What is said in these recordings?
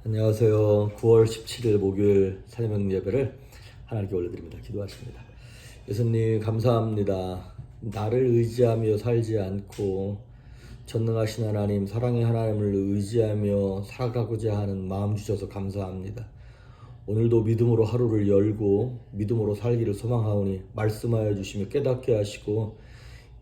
안녕하세요. 9월 17일 목요일 사제명 예배를 하나님께 올려드립니다. 기도하십니다. 예수님 감사합니다. 나를 의지하며 살지 않고 전능하신 하나님, 사랑의 하나님을 의지하며 살아가고자 하는 마음 주셔서 감사합니다. 오늘도 믿음으로 하루를 열고 믿음으로 살기를 소망하오니 말씀하여 주시며 깨닫게 하시고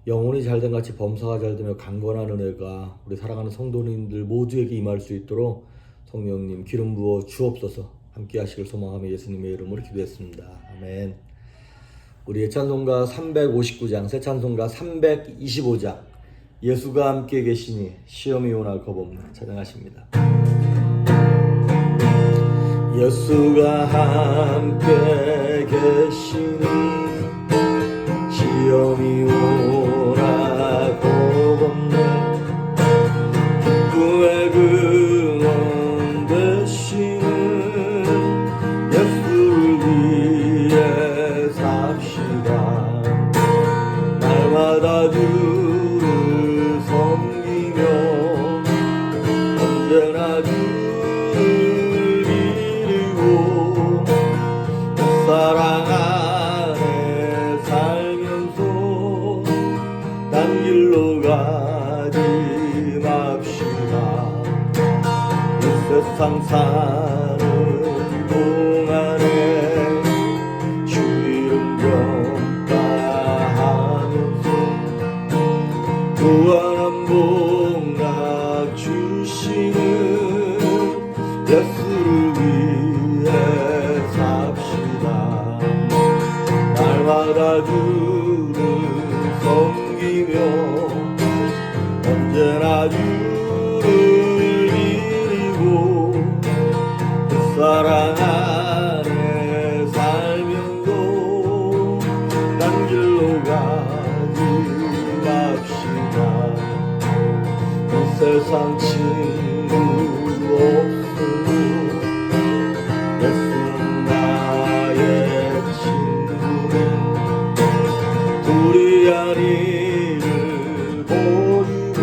영혼이 잘된 같이 범사가 잘되며 강건한 은혜가 우리 사랑하는 성도님들 모두에게 임할 수 있도록 성령님 기름 부어 주옵소서. 함께 하시길 소망하며 예수님의 이름으로 기도했습니다. 아멘. 우리의 찬송가 359장, 새 찬송가 325장, 예수가 함께 계시니 시험이 오나 겁없나 찬양하십니다. 예수가 함께 계시니 시험이 오나 겁없네. 기쁨의 근원 되시는 예수를 위해 삽시다. 날마다 주를 섬기며 언제나 주를 이루고 사랑 안에 살면서 딴 길로 가지 맙시다. 이 세상 사는 동안에 주 이름 경배하면서 무한한 복락 주시는 예수를 위해 삽시다. 날마다 주를 섬기며 언제나 주를 이루고 그 사랑 안에 살면서 딴 길로 가지 맙시다. 이 세상 친구 없으니 예수는 나의 친구는 우리 아니를 버리고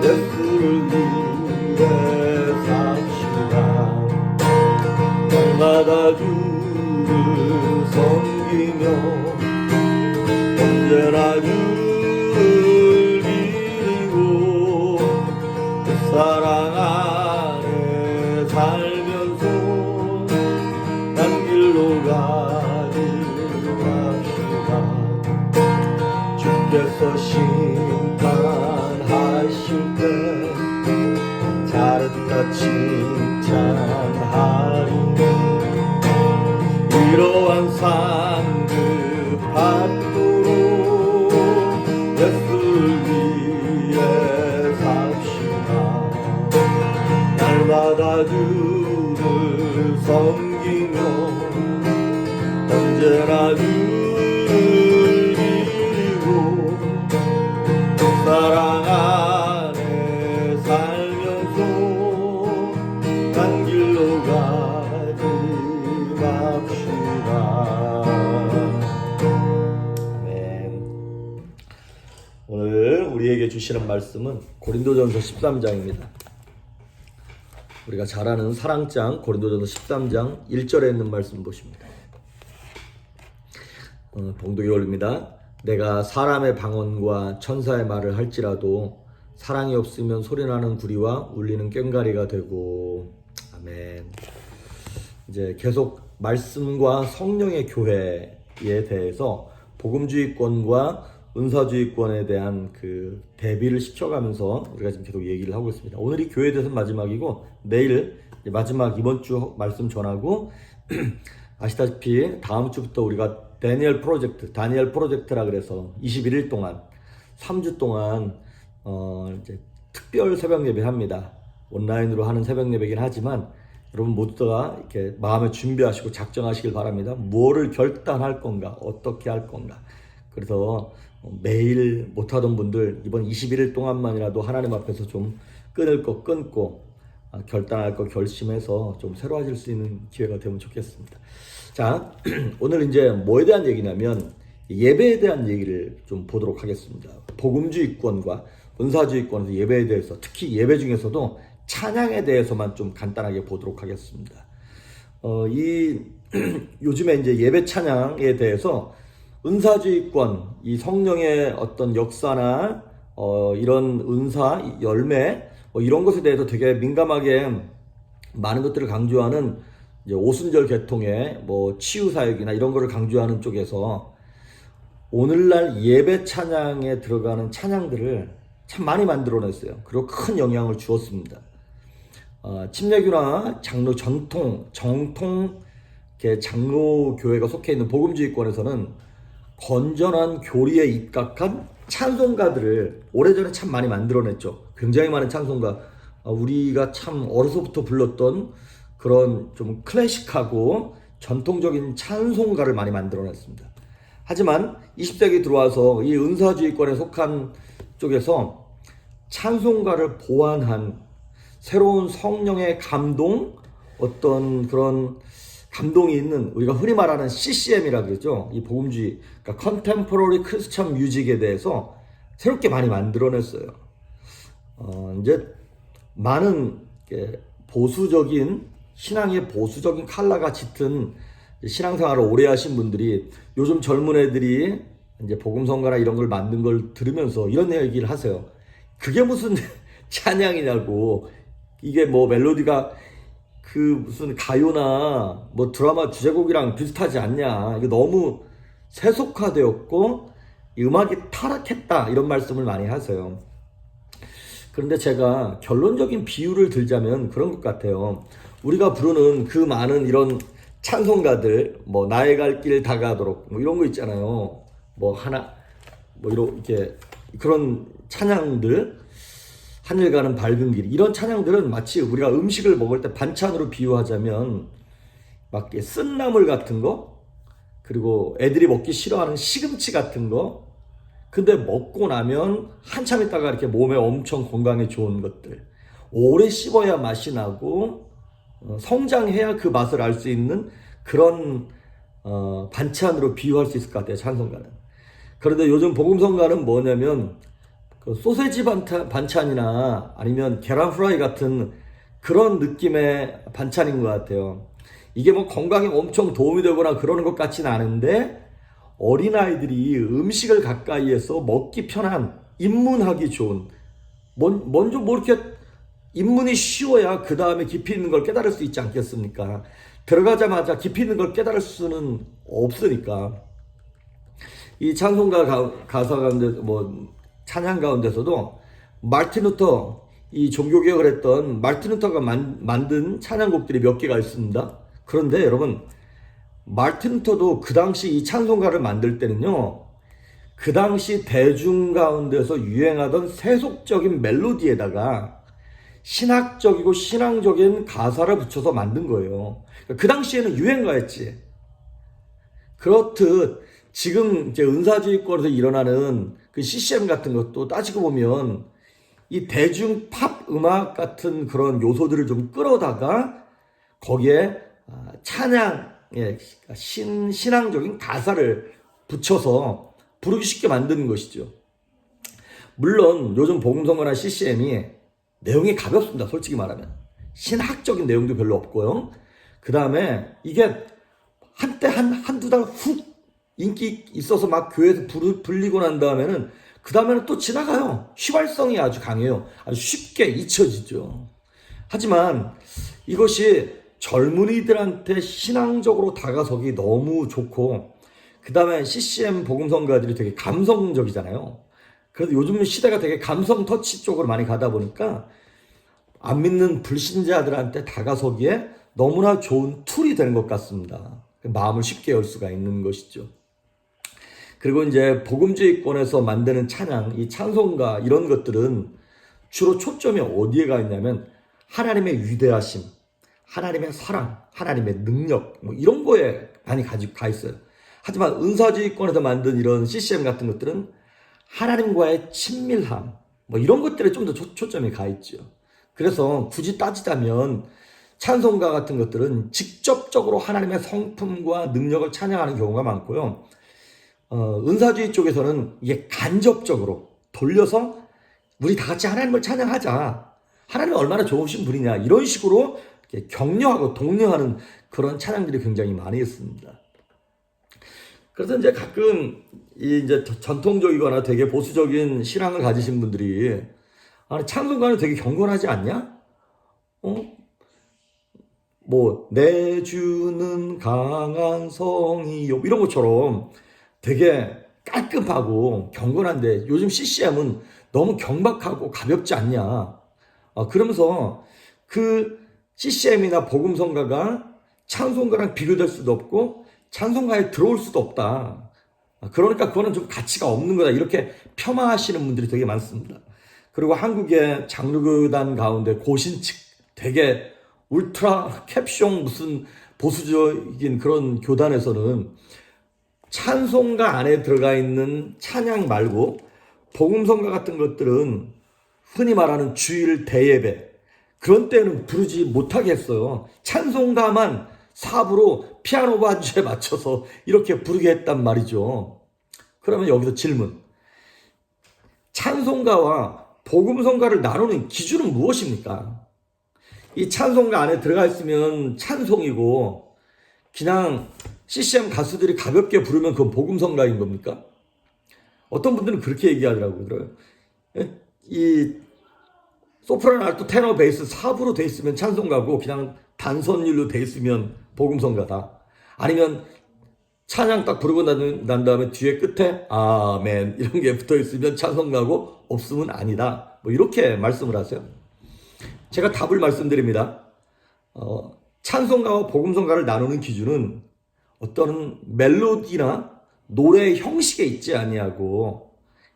예수를 위해 삽시다. 날마다 주를 섬기며 언제나 주를 이루고 그 사랑 안에 살면서 딴 길로 가지 맙시다. 주께서 심판하실 때 잘했다 칭찬하리니 이러한 상급 받도록 예수를 위해 삽시다. 날마다 주를 섬기며 언제나 주를 이루고 사랑 안에 살면서 딴 길로 가지 맙시다. 아멘. 오늘 우리에게 주시는 말씀은 고린도전서 13장입니다. 우리가 잘 아는 사랑장 고린도전서 13장 1절에 있는 말씀 보십니다. 봉독이 올립니다. 내가 사람의 방언과 천사의 말을 할지라도 사랑이 없으면 소리나는 구리와 울리는 꽹과리가 되고. 아멘. 이제 계속 말씀과 성령의 교회에 대해서 복음주의권과 은사주의권에 대한 그 대비를 시켜가면서 우리가 지금 계속 얘기를 하고 있습니다. 오늘이 교회에 대해서 마지막이고 내일 마지막 이번 주 말씀 전하고 아시다시피 다음 주부터 우리가 다니엘 프로젝트라 그래서 21일 동안 3주 동안 이제 특별 새벽 예배 합니다. 온라인으로 하는 새벽 예배긴 하지만 여러분 모두가 이렇게 마음에 준비하시고 작정하시길 바랍니다. 무엇을 결단할 건가, 어떻게 할 건가. 그래서 매일 못하던 분들 이번 21일 동안만이라도 하나님 앞에서 좀 끊을 거 끊고 결단할 거 결심해서 좀 새로워질 수 있는 기회가 되면 좋겠습니다. 자, 오늘 이제 뭐에 대한 얘기냐면 예배에 대한 얘기를 좀 보도록 하겠습니다. 복음주의권과 은사주의권에서 예배에 대해서, 특히 예배 중에서도 찬양에 대해서만 좀 간단하게 보도록 하겠습니다. 요즘에 이제 예배 찬양에 대해서 은사주의권, 이 성령의 어떤 역사나 이런 은사, 열매 이런 것에 대해서 되게 민감하게 많은 것들을 강조하는 이제 오순절 계통의 치유 사역이나 이런 거를 강조하는 쪽에서 오늘날 예배 찬양에 들어가는 찬양들을 참 많이 만들어냈어요. 그리고 큰 영향을 주었습니다. 침례교나 장로 정통 장로교회가 속해 있는 복음주의권에서는 건전한 교리에 입각한 찬송가들을 오래전에 참 많이 만들어냈죠. 굉장히 많은 찬송가, 우리가 참 어려서부터 불렀던 그런 좀 클래식하고 전통적인 찬송가를 많이 만들어냈습니다. 하지만 20세기 들어와서 이 은사주의권에 속한 쪽에서 찬송가를 보완한 새로운 성령의 감동, 어떤 그런 감동이 있는, 우리가 흔히 말하는 CCM이라 그러죠. 이 복음주의, 그러니까 Contemporary Christian Music에 대해서 새롭게 많이 만들어냈어요. 이제 많은 보수적인, 신앙의 보수적인 컬러가 짙은 신앙생활을 오래 하신 분들이 요즘 젊은 애들이 이제 복음성가나 이런 걸 만든 걸 들으면서 이런 얘기를 하세요. 그게 무슨 찬양이냐고. 이게 멜로디가 그 무슨 가요나 드라마 주제곡이랑 비슷하지 않냐. 이게 너무 세속화되었고 음악이 타락했다. 이런 말씀을 많이 하세요. 그런데 제가 결론적인 비유를 들자면 그런 것 같아요. 우리가 부르는 그 많은 찬송가들, 나의 갈 길 다가도록 이런 거 있잖아요. 이렇게 그런 찬양들, 하늘 가는 밝은 길, 이런 찬양들은 마치 우리가 음식을 먹을 때 반찬으로 비유하자면 막 쓴나물 같은 거, 그리고 애들이 먹기 싫어하는 시금치 같은 거, 근데 먹고 나면 한참 있다가 이렇게 몸에 엄청 건강에 좋은 것들, 오래 씹어야 맛이 나고 성장해야 그 맛을 알 수 있는 그런 반찬으로 비유할 수 있을 것 같아요, 찬송가는. 그런데 요즘 복음성가는 뭐냐면 그 소세지 반찬이나 아니면 계란 후라이 같은 그런 느낌의 반찬인 것 같아요. 이게 건강에 엄청 도움이 되거나 그러는 것 같지는 않은데, 어린아이들이 음식을 가까이에서 먹기 편한, 입문하기 좋은, 먼저 이렇게 입문이 쉬워야 그 다음에 깊이 있는 걸 깨달을 수 있지 않겠습니까? 들어가자마자 깊이 있는 걸 깨달을 수는 없으니까. 이 찬송가 가사 가운데, 찬양 가운데서도 마르틴 루터, 이 종교개혁을 했던 마르틴 루터가 만든 찬양곡들이 몇 개가 있습니다. 그런데 여러분, 마르틴 루터도 그 당시 이 찬송가를 만들 때는요, 그 당시 대중 가운데서 유행하던 세속적인 멜로디에다가 신학적이고 신앙적인 가사를 붙여서 만든 거예요. 그 당시에는 유행가였지. 그렇듯 지금 이제 은사주의권에서 일어나는 그 CCM 같은 것도 따지고 보면 이 대중 팝 음악 같은 그런 요소들을 좀 끌어다가 거기에 찬양, 신앙적인 가사를 붙여서 부르기 쉽게 만드는 것이죠. 물론 요즘 복음성가나 CCM이 내용이 가볍습니다. 솔직히 말하면. 신학적인 내용도 별로 없고요. 그 다음에 이게 한때 한두 달 훅 인기 있어서 막 교회에서 불리고 난 다음에는 그 다음에는 또 지나가요. 휘발성이 아주 강해요. 아주 쉽게 잊혀지죠. 하지만 이것이 젊은이들한테 신앙적으로 다가서기 너무 좋고, 그 다음에 CCM 복음성가들이 되게 감성적이잖아요. 그래서 요즘 시대가 되게 감성 터치 쪽으로 많이 가다 보니까 안 믿는 불신자들한테 다가서기에 너무나 좋은 툴이 되는 것 같습니다. 마음을 쉽게 열 수가 있는 것이죠. 그리고 이제 복음주의권에서 만드는 찬양, 이 찬송가 이런 것들은 주로 초점이 어디에 가 있냐면 하나님의 위대하심, 하나님의 사랑, 하나님의 능력 이런 거에 많이 가 있어요. 하지만 은사주의권에서 만든 이런 CCM 같은 것들은 하나님과의 친밀함 이런 것들에 좀 더 초점이 가 있죠. 그래서 굳이 따지자면 찬송가 같은 것들은 직접적으로 하나님의 성품과 능력을 찬양하는 경우가 많고요. 은사주의 쪽에서는 이게 간접적으로 돌려서 우리 다 같이 하나님을 찬양하자 하나님 얼마나 좋으신 분이냐 이런 식으로 격려하고 독려하는 그런 찬양들이 굉장히 많이 있습니다. 그래서 이제 가끔 이제 전통적이거나 되게 보수적인 신앙을 가지신 분들이 아니 찬송가는 되게 경건하지 않냐? 뭐 내 주는 강한 성이요 이런 것처럼 되게 깔끔하고 경건한데 요즘 CCM은 너무 경박하고 가볍지 않냐? 그러면서 그 CCM이나 복음성가가 찬송가랑 비교될 수도 없고 찬송가에 들어올 수도 없다. 그러니까 그거는 좀 가치가 없는 거다. 이렇게 폄하하시는 분들이 되게 많습니다. 그리고 한국의 장르교단 가운데 고신측 되게 울트라 캡숑 무슨 보수적인 그런 교단에서는 찬송가 안에 들어가 있는 찬양 말고 복음성가 같은 것들은 흔히 말하는 주일 대예배 그런 때는 부르지 못하게 했어요. 찬송가만 사부로 피아노 반주에 맞춰서 이렇게 부르게 했단 말이죠. 그러면 여기서 질문. 찬송가와 복음성가를 나누는 기준은 무엇입니까? 이 찬송가 안에 들어가 있으면 찬송이고 그냥 CCM 가수들이 가볍게 부르면 그건 복음성가인 겁니까? 어떤 분들은 그렇게 얘기하더라고요. 이 소프라노, 알토, 테너, 베이스 4부로 돼 있으면 찬송가고 그냥 단선율로 돼 있으면 복음성가다. 아니면 찬양 딱 부르고 난 다음에 뒤에 끝에 아멘 이런 게 붙어 있으면 찬송가고 없으면 아니다. 뭐 이렇게 말씀을 하세요. 제가 답을 말씀드립니다. 찬송가와 복음성가를 나누는 기준은 어떤 멜로디나 노래의 형식에 있지 아니하고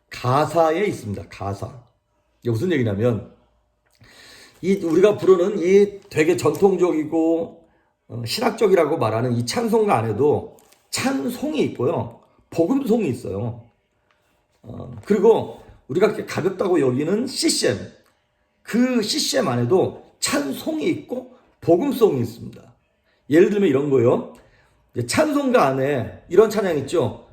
가사에 있습니다. 가사. 이게 무슨 얘기냐면 우리가 부르는 이 되게 전통적이고 신학적이라고 말하는 이 찬송가 안에도 찬송이 있고요. 복음송이 있어요. 그리고 우리가 이렇게 가볍다고 여기는 CCM. 그 CCM 안에도 찬송이 있고 복음송이 있습니다. 예를 들면 이런 거요. 찬송가 안에 이런 찬양 있죠.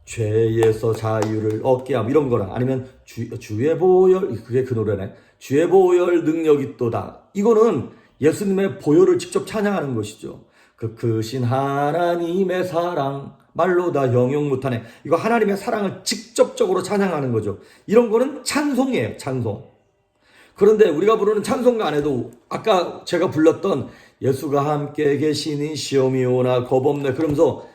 죄에서 자유를 얻게 함 이런 거랑 아니면 주의 보혈 그게 그 노래네. 주의 보혈 능력이 있도다. 이거는 예수님의 보혈을 직접 찬양하는 것이죠. 그 크신 하나님의 사랑 말로 다 형용 못하네. 이거 하나님의 사랑을 직접적으로 찬양하는 거죠. 이런 거는 찬송이에요. 찬송. 그런데 우리가 부르는 찬송가 안에도 아까 제가 불렀던 예수가 함께 계시니 시험이 오나 겁없네 그러면서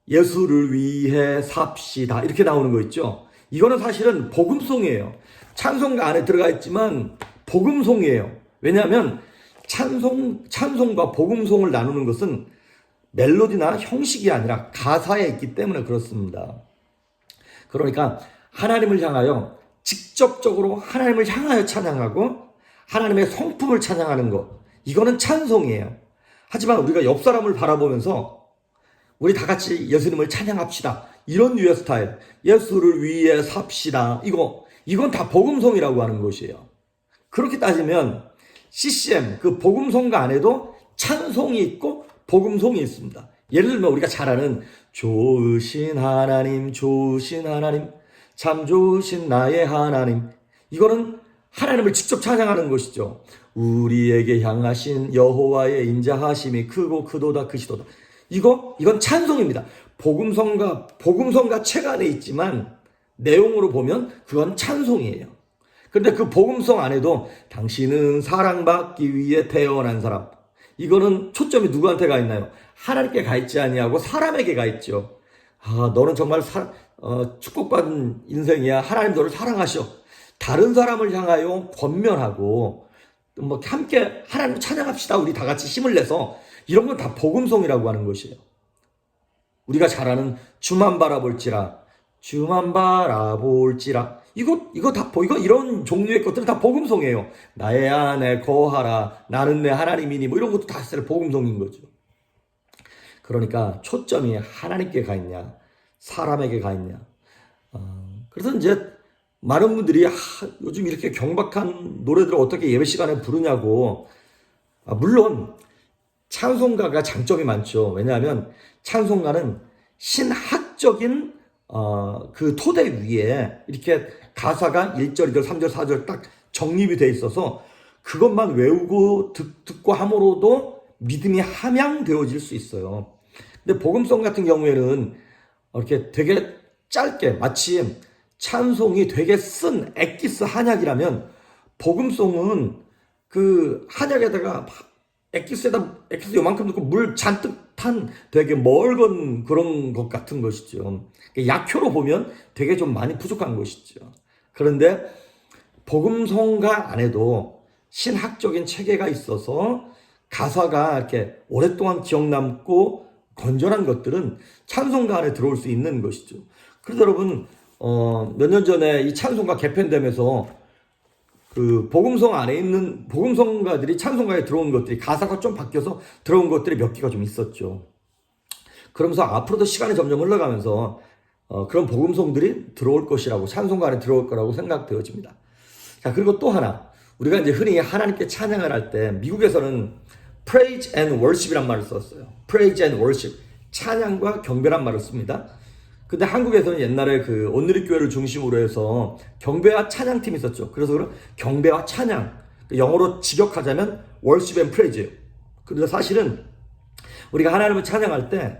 예수를 위해 삽시다 이렇게 나오는 거 있죠. 이거는 사실은 복음송이에요. 찬송가 안에 들어가 있지만 복음송이에요. 왜냐하면 찬송과 복음송을 나누는 것은 멜로디나 형식이 아니라 가사에 있기 때문에 그렇습니다. 그러니까 하나님을 향하여 직접적으로 하나님을 향하여 찬양하고 하나님의 성품을 찬양하는 것 이거는 찬송이에요. 하지만 우리가 옆 사람을 바라보면서 우리 다 같이 예수님을 찬양합시다. 이런 류의 스타일. 예수를 위해 삽시다. 이건 다 복음송이라고 하는 것이에요. 그렇게 따지면 CCM, 그 복음송가 안에도 찬송이 있고 복음송이 있습니다. 예를 들면 우리가 잘 아는 좋으신 하나님, 참 좋으신 나의 하나님. 이거는 하나님을 직접 찬양하는 것이죠. 우리에게 향하신 여호와의 인자하심이 크고 크도다 크시도다. 이건 찬송입니다. 복음성가 책 안에 있지만 내용으로 보면 그건 찬송이에요. 그런데 그 복음성 안에도 당신은 사랑받기 위해 태어난 사람. 이거는 초점이 누구한테 가 있나요? 하나님께 가 있지 아니하고 사람에게 가 있죠. 너는 정말 축복받은 인생이야. 하나님 너를 사랑하셔. 다른 사람을 향하여 권면하고 함께 하나님 찬양합시다. 우리 다 같이 힘을 내서 이런 건 다 복음송이라고 하는 것이에요. 우리가 잘 아는 주만 바라볼지라 이거 이런 종류의 것들은 다 복음송이에요. 나의 안에 거하라 나는 내 하나님이니 이런 것도 다 복음송인 거죠. 그러니까 초점이 하나님께 가 있냐 사람에게 가 있냐. 그래서 이제 많은 분들이 요즘 이렇게 경박한 노래들을 어떻게 예배 시간에 부르냐고. 물론 찬송가가 장점이 많죠. 왜냐하면 찬송가는 신학적인 그 토대 위에 이렇게 가사가 1절, 2절, 3절, 4절 딱 정립이 돼 있어서 그것만 외우고 듣고 함으로도 믿음이 함양되어질 수 있어요. 근데 복음송 같은 경우에는 이렇게 되게 짧게, 마치 찬송이 되게 쓴 엑기스 한약이라면, 복음송은 그 한약에다가 엑기스 요만큼 넣고 물 잔뜩 탄 되게 멀건 그런 것 같은 것이죠. 약효로 보면 되게 좀 많이 부족한 것이죠. 그런데 복음성가 안에도 신학적인 체계가 있어서 가사가 이렇게 오랫동안 기억 남고 건전한 것들은 찬송가 안에 들어올 수 있는 것이죠. 그래서 여러분, 몇 년 전에 이 찬송가 개편되면서 그 복음성 안에 있는 복음성가들이 찬송가에 들어온 것들이 가사가 좀 바뀌어서 들어온 것들이 몇 개가 좀 있었죠. 그러면서 앞으로도 시간이 점점 흘러가면서 그런 복음성들이 들어올 것이라고, 찬송가 안에 들어올 거라고 생각되어집니다. 자, 그리고 또 하나, 우리가 이제 흔히 하나님께 찬양을 할 때 미국에서는 praise and worship이란 말을 썼어요. praise and worship, 찬양과 경배란 말을 씁니다. 근데 한국에서는 옛날에 그 온누리교회를 중심으로 해서 경배와 찬양팀이 있었죠. 그래서 그런 경배와 찬양, 영어로 직역하자면 worship and praise. 그래서 사실은 우리가 하나님을 찬양할 때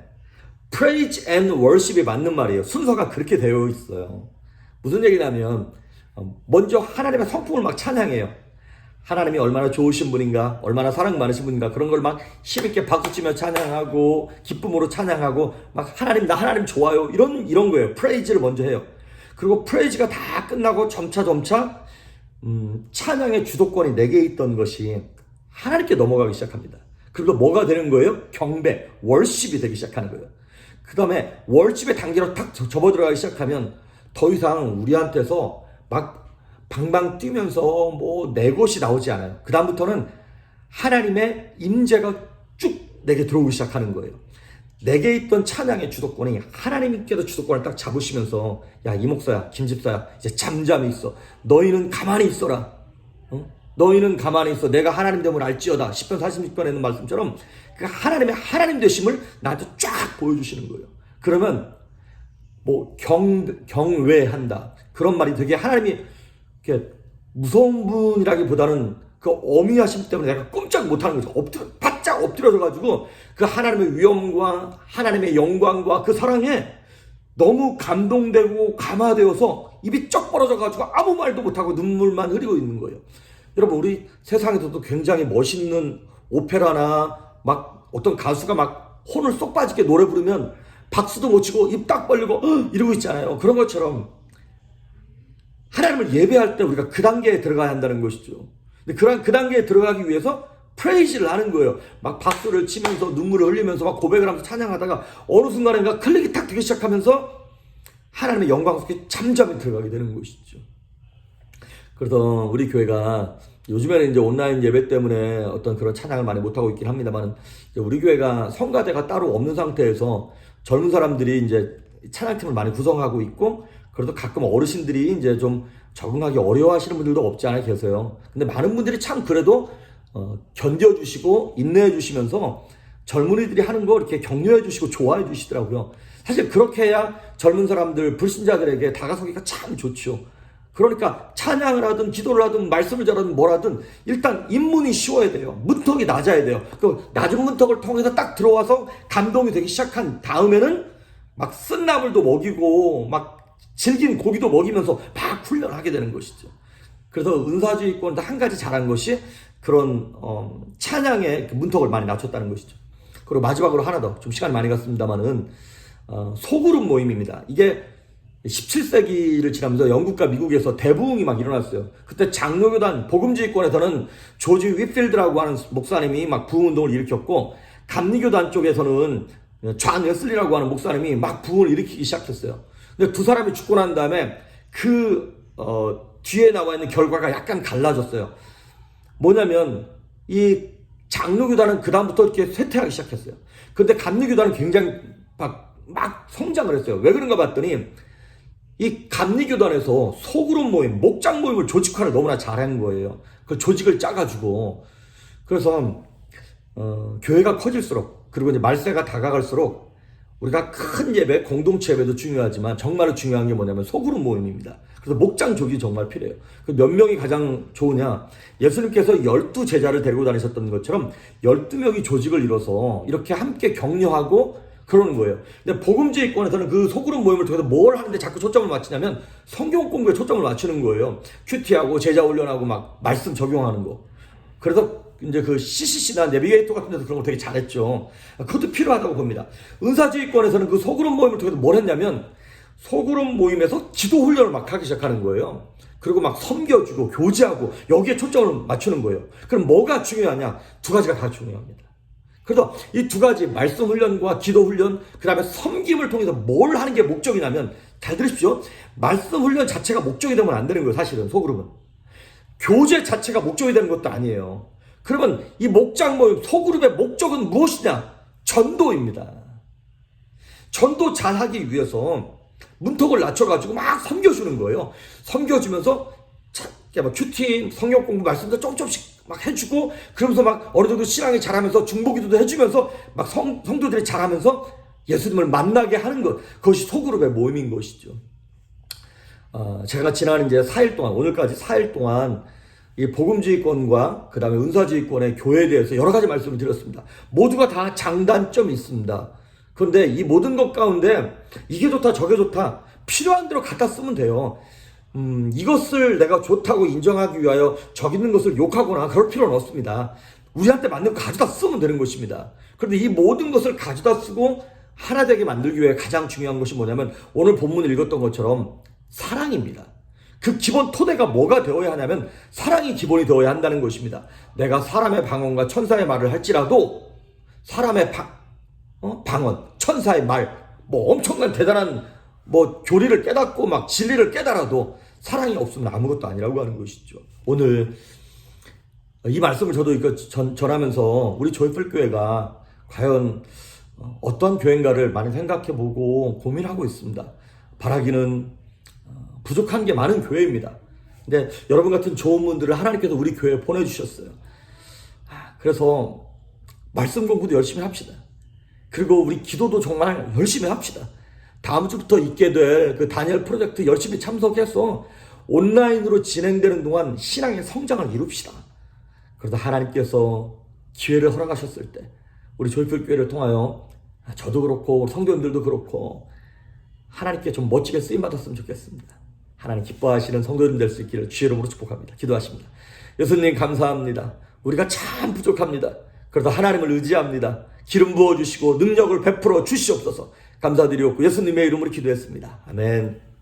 praise and worship이 맞는 말이에요. 순서가 그렇게 되어 있어요. 무슨 얘기냐면, 먼저 하나님의 성품을 막 찬양해요. 하나님이 얼마나 좋으신 분인가, 얼마나 사랑 많으신 분인가, 그런 걸 막 힘있게 박수치며 찬양하고 기쁨으로 찬양하고 막 하나님, 나 하나님 좋아요, 이런 거예요. 프레이즈를 먼저 해요. 그리고 프레이즈가 다 끝나고 점차 찬양의 주도권이 내게 있던 것이 하나님께 넘어가기 시작합니다. 그리고 뭐가 되는 거예요? 경배, 월십이 되기 시작하는 거예요. 그 다음에 월십의 단계로 탁 접어들어가기 시작하면 더 이상 우리한테서 막 방방 뛰면서 뭐 내 것이 나오지 않아요. 그 다음부터는 하나님의 임재가 쭉 내게 들어오기 시작하는 거예요. 내게 있던 찬양의 주도권이 하나님께서 주도권을 딱 잡으시면서, 야, 이 목사야, 김 집사야, 이제 잠잠히 있어. 너희는 가만히 있어라. 너희는 가만히 있어. 내가 하나님 됨을 알지어다. 10편 46편에 있는 말씀처럼 그 하나님의 하나님 되심을 나한테 쫙 보여주시는 거예요. 그러면 뭐 경외한다, 그런 말이 되게 하나님이 이렇게 무서운 분이라기보다는 그 어미하심 때문에 내가 꼼짝 못하는 거죠. 바짝 엎드려져가지고 그 하나님의 위엄과 하나님의 영광과 그 사랑에 너무 감동되고 감화되어서 입이 쩍 벌어져가지고 아무 말도 못하고 눈물만 흐리고 있는 거예요. 여러분, 우리 세상에서도 굉장히 멋있는 오페라나 막 어떤 가수가 막 혼을 쏙 빠지게 노래 부르면 박수도 못 치고 입 딱 벌리고 이러고 있잖아요. 그런 것처럼 하나님을 예배할 때 우리가 그 단계에 들어가야 한다는 것이죠. 근데 그 단계에 들어가기 위해서 프레이즈를 하는 거예요. 막 박수를 치면서 눈물을 흘리면서 막 고백을 하면서 찬양하다가 어느 순간인가 클릭이 탁 되기 시작하면서 하나님의 영광 속에 잠잠히 들어가게 되는 것이죠. 그래서 우리 교회가 요즘에는 이제 온라인 예배 때문에 어떤 그런 찬양을 많이 못하고 있긴 합니다만, 우리 교회가 성가대가 따로 없는 상태에서 젊은 사람들이 이제 찬양팀을 많이 구성하고 있고, 그래도 가끔 어르신들이 이제 좀 적응하기 어려워하시는 분들도 없지 않아 계세요. 근데 많은 분들이 참 그래도 견뎌주시고 인내해주시면서 젊은이들이 하는 거 이렇게 격려해주시고 좋아해주시더라고요. 사실 그렇게 해야 젊은 사람들, 불신자들에게 다가서기가 참 좋죠. 그러니까 찬양을 하든 기도를 하든 말씀을 잘하든 뭐라든 일단 입문이 쉬워야 돼요. 문턱이 낮아야 돼요. 그 낮은 문턱을 통해서 딱 들어와서 감동이 되기 시작한 다음에는 막 쓴나물도 먹이고 막 질긴 고기도 먹이면서 막 훈련하게 되는 것이죠. 그래서 은사주의권도 한 가지 잘한 것이 그런 찬양의 그 문턱을 많이 낮췄다는 것이죠. 그리고 마지막으로 하나 더, 좀 시간이 많이 갔습니다만은 소그룹 모임입니다. 이게 17세기를 지나면서 영국과 미국에서 대부흥이 막 일어났어요. 그때 장로교단 복음주의권에서는 조지 휘필드라고 하는 목사님이 막 부흥운동을 일으켰고, 감리교단 쪽에서는 존 웨슬리라고 하는 목사님이 막 부흥을 일으키기 시작했어요. 근데 두 사람이 죽고 난 다음에 뒤에 나와 있는 결과가 약간 갈라졌어요. 뭐냐면 이 장로교단은 그 다음부터 이렇게 쇠퇴하기 시작했어요. 근데 감리교단은 굉장히 막 성장을 했어요. 왜 그런가 봤더니 이 감리교단에서 소그룹 모임, 목장 모임을 조직화를 너무나 잘한 거예요. 그 조직을 짜가지고. 그래서 교회가 커질수록, 그리고 이제 말세가 다가갈수록 우리가 큰 예배, 공동체 예배도 중요하지만 정말로 중요한 게 뭐냐면 소그룹 모임입니다. 그래서 목장족이 정말 필요해요. 몇 명이 가장 좋으냐? 예수님께서 12제자를 데리고 다니셨던 것처럼 12명이 조직을 이뤄서 이렇게 함께 격려하고 그러는 거예요. 근데 복음제의권에서는 그 소그룹 모임을 통해서 뭘 하는데 자꾸 초점을 맞추냐면 성경 공부에 초점을 맞추는 거예요. 큐티하고 제자 훈련하고 막 말씀 적용하는 거. 그래서 이제 그 CCC나 내비게이터 같은 데서 그런 거 되게 잘했죠. 그것도 필요하다고 봅니다. 은사지휘권에서는 그 소그룹 모임을 통해서 뭘 했냐면 소그룹 모임에서 기도 훈련을 막 하기 시작하는 거예요. 그리고 막 섬겨주고 교제하고 여기에 초점을 맞추는 거예요. 그럼 뭐가 중요하냐? 두 가지가 다 중요합니다. 그래서 이 두 가지 말씀 훈련과 기도 훈련, 그 다음에 섬김을 통해서 뭘 하는 게 목적이냐면 잘 들으십시오. 말씀 훈련 자체가 목적이 되면 안 되는 거예요. 사실은 소그룹은. 교제 자체가 목적이 되는 것도 아니에요. 그러면 이 목장 모임 소그룹의 목적은 무엇이냐? 전도입니다. 전도 잘하기 위해서 문턱을 낮춰가지고 막 섬겨주는 거예요. 섬겨주면서 막 큐티, 성경 공부 말씀도 조금씩 막 해주고 그러면서 막 어느 정도 신앙이 자라면서 중보기도도 해주면서 막 성도들이 자라면서 예수님을 만나게 하는 것, 그것이 소그룹의 모임인 것이죠. 제가 지난 이제 4일 동안, 오늘까지 4일 동안 이 복음주의권과 그 다음에 은사주의권의 교회에 대해서 여러 가지 말씀을 드렸습니다. 모두가 다 장단점이 있습니다. 그런데 이 모든 것 가운데 이게 좋다 저게 좋다 필요한 대로 갖다 쓰면 돼요. 이것을 내가 좋다고 인정하기 위하여 저기 있는 것을 욕하거나 그럴 필요는 없습니다. 우리한테 맞는 거 가져다 쓰면 되는 것입니다. 그런데 이 모든 것을 가져다 쓰고 하나 되게 만들기 위해 가장 중요한 것이 뭐냐면 오늘 본문을 읽었던 것처럼 사랑입니다. 그 기본 토대가 뭐가 되어야 하냐면 사랑이 기본이 되어야 한다는 것입니다. 내가 사람의 방언과 천사의 말을 할지라도 사람의 방언, 천사의 말, 뭐 엄청난 대단한 뭐 교리를 깨닫고 막 진리를 깨달아도 사랑이 없으면 아무것도 아니라고 하는 것이죠. 오늘 이 말씀을 저도 전하면서 우리 조이풀 교회가 과연 어떤 교회인가를 많이 생각해보고 고민하고 있습니다. 바라기는 부족한 게 많은 교회입니다. 근데 여러분 같은 좋은 분들을 하나님께서 우리 교회에 보내주셨어요. 그래서 말씀 공부도 열심히 합시다. 그리고 우리 기도도 정말 열심히 합시다. 다음 주부터 있게 될 그 다니엘 프로젝트 열심히 참석해서 온라인으로 진행되는 동안 신앙의 성장을 이룹시다. 그러다 하나님께서 기회를 허락하셨을 때 우리 조이풀 교회를 통하여 저도 그렇고 성도님들도 그렇고 하나님께 좀 멋지게 쓰임받았으면 좋겠습니다. 하나님 기뻐하시는 성도님 될 수 있기를 주의 이름으로 축복합니다. 기도하십니다. 예수님 감사합니다. 우리가 참 부족합니다. 그래서 하나님을 의지합니다. 기름 부어주시고 능력을 베풀어 주시옵소서. 감사드리옵고 예수님의 이름으로 기도했습니다. 아멘.